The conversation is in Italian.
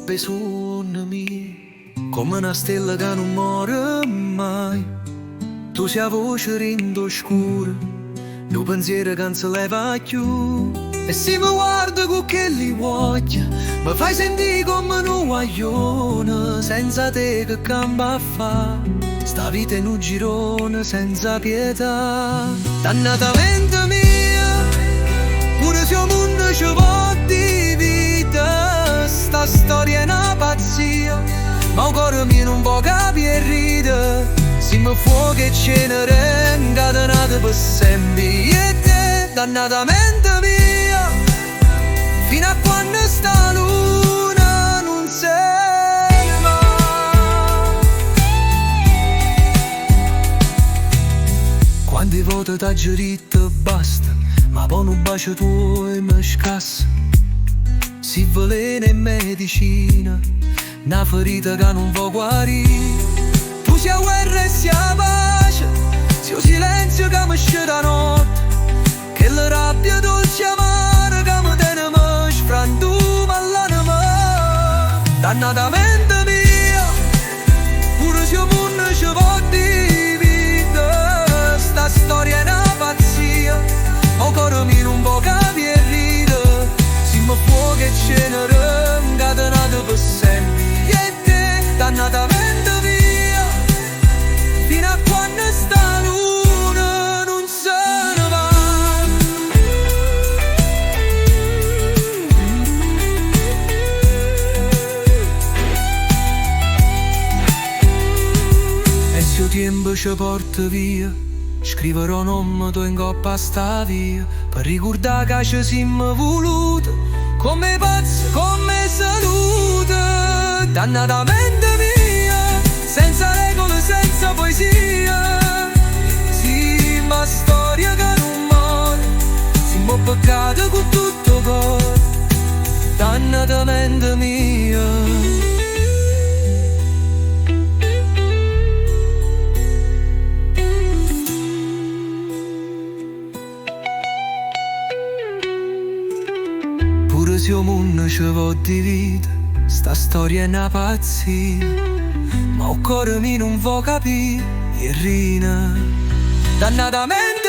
appesone mio, come una stella che non muore mai. Tu sei la voce rindo scura, il pensiero che non si leva più. E se mi guarda con che li voglia, mi fai sentire come un guaglione, senza te che cambia a fa. Sta vita in un girone senza pietà. Dannatamente mia, pure se il mondo ci può dividere, sta storia è una pazzia, ma il cuore mio non può capire e ride. Se mi fuoco e cenere incatenate per sempre io e te. Dannatamente mia, fino a quando sta luna non se ne va. Quante volte t'ha detto basta, ma poi un bacio tuo e mi scassa. Si veleno e medicina, una ferita che non può guarire. Tu sia guerra e sia pace, sia silenzio che mi scende a notte, che la rabbia dolce e amara che mi tiene me sfrantuma all'anima. Dannatamente mia, pure se il mondo ci può dividere, sta storia è una pazzia, ma il cuore mio non può capire e ride. Se mi fuoco e cenere incatenate per sempre io e te. Dannatamente via, fino a quando sta luna non se ne va. E se il tempo ci porta via, scriverò nome tuo in coppa a sta via, per ricordare che ci siamo voluti, come pazzi, come salute. Dannatamente mia, senza regole, senza poesia. Siamo storia che non muore, siamo peccato con tutto cuore. Dannatamente mia. Pure se il mondo ci può dividere, sta storia è una pazzia, ma il cuore mio non può capire e rina. Dannatamente